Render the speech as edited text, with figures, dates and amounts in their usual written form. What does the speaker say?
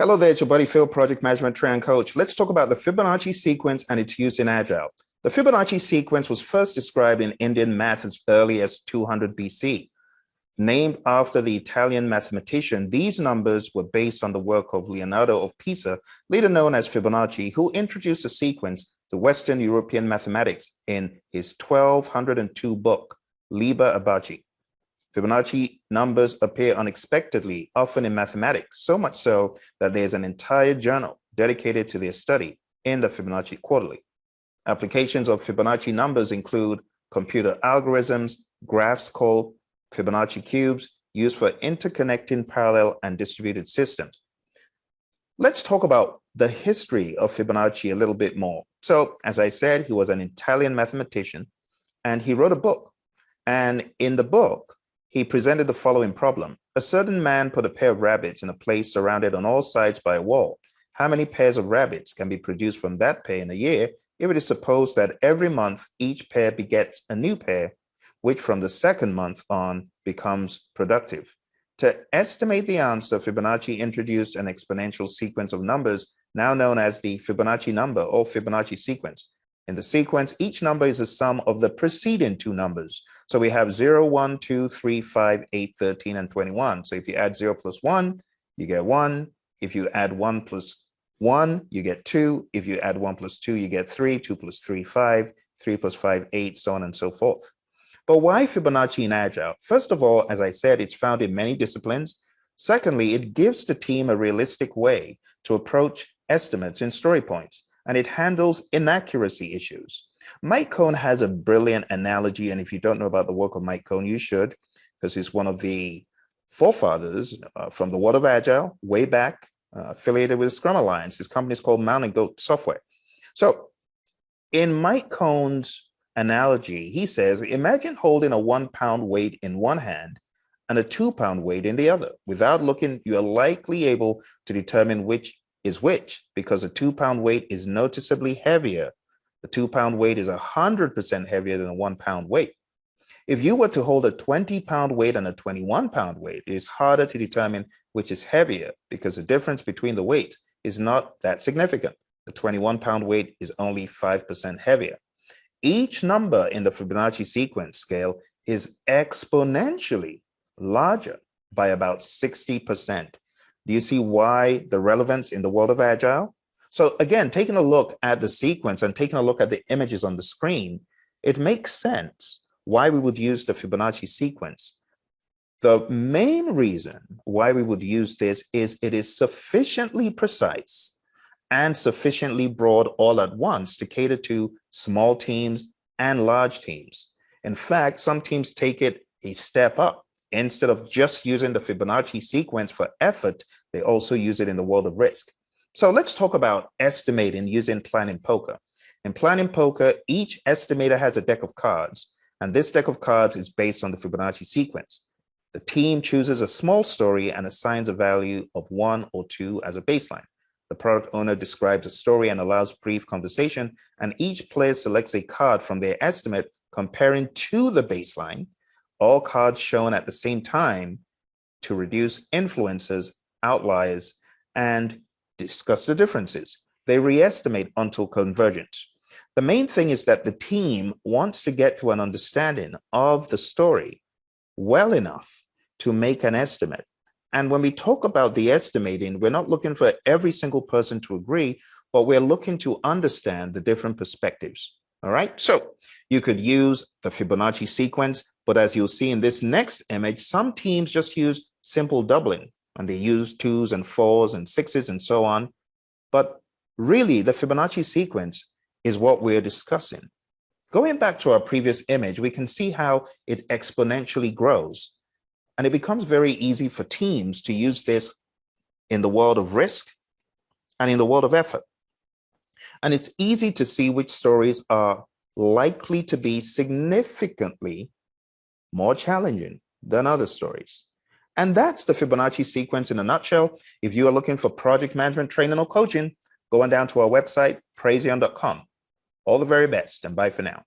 Hello there, it's your buddy Phil, Project Management Trainer Coach. Let's talk about the Fibonacci sequence and its use in Agile. The Fibonacci sequence was first described in Indian math as early as 200 BC. Named after the Italian mathematician, these numbers were based on the work of Leonardo of Pisa, later known as Fibonacci, who introduced the sequence to Western European mathematics in his 1202 book, Liber Abaci. Fibonacci numbers appear unexpectedly, often in mathematics, so much so that there's an entire journal dedicated to their study in the Fibonacci Quarterly. Applications of Fibonacci numbers include computer algorithms, graphs called Fibonacci cubes, used for interconnecting parallel and distributed systems. Let's talk about the history of Fibonacci a little bit more. So, as I said, he was an Italian mathematician, and he wrote a book. And in the book, he presented the following problem. A certain man put a pair of rabbits in a place surrounded on all sides by a wall. How many pairs of rabbits can be produced from that pair in a year if it is supposed that every month each pair begets a new pair, which from the second month on becomes productive? To estimate the answer, Fibonacci introduced an exponential sequence of numbers now known as the Fibonacci number or Fibonacci sequence. In the sequence, each number is the sum of the preceding two numbers. So we have 0, 1, 2, 3, 5, 8, 13, and 21. So if you add 0 plus 1, you get 1. If you add 1 plus 1, you get 2. If you add 1 plus 2, you get 3. 2 plus 3, 5. 3 plus 5, 8, so on and so forth. But why Fibonacci in Agile? First of all, as I said, it's found in many disciplines. Secondly, it gives the team a realistic way to approach estimates in story points, and it handles inaccuracy issues. Mike Cohn has a brilliant analogy, and if you don't know about the work of Mike Cohn, you should, because he's one of the forefathers from the world of Agile, way back, affiliated with Scrum Alliance. His company is called Mountain Goat Software. So in Mike Cohn's analogy, he says, imagine holding a 1 pound weight in one hand and a 2 pound weight in the other. Without looking, you're likely able to determine which is which, because a 2 pound weight is noticeably heavier. The 2 pound weight is 100% heavier than a 1 pound weight. If you were to hold a 20 pound weight and a 21 pound weight, it is harder to determine which is heavier because the difference between the weights is not that significant. The 21 pound weight is only 5% heavier. Each number in the Fibonacci sequence scale is exponentially larger by about 60%. Do you see why the relevance in the world of Agile? So again, taking a look at the sequence and taking a look at the images on the screen, it makes sense why we would use the Fibonacci sequence. The main reason why we would use this is it is sufficiently precise and sufficiently broad all at once to cater to small teams and large teams. In fact, some teams take it a step up. Instead of just using the Fibonacci sequence for effort, they also use it in the world of risk. So let's talk about estimating using planning poker. In planning poker, each estimator has a deck of cards, and this deck of cards is based on the Fibonacci sequence. The team chooses a small story and assigns a value of 1 or 2 as a baseline. The product owner describes a story and allows brief conversation, and each player selects a card from their estimate comparing to the baseline, all cards shown at the same time to reduce influences, outliers, and discuss the differences. They re-estimate until convergence. The main thing is that the team wants to get to an understanding of the story well enough to make an estimate. And when we talk about the estimating, we're not looking for every single person to agree, but we're looking to understand the different perspectives. All right, so you could use the Fibonacci sequence, but as you'll see in this next image, some teams just use simple doubling, and they use 2s and 4s and 6s and so on. But really, the Fibonacci sequence is what we're discussing. Going back to our previous image, we can see how it exponentially grows. And it becomes very easy for teams to use this in the world of risk and in the world of effort. And it's easy to see which stories are likely to be significantly more challenging than other stories. And that's the Fibonacci sequence in a nutshell. If you are looking for project management training or coaching, go on down to our website, Praizion.com. All the very best, and bye for now.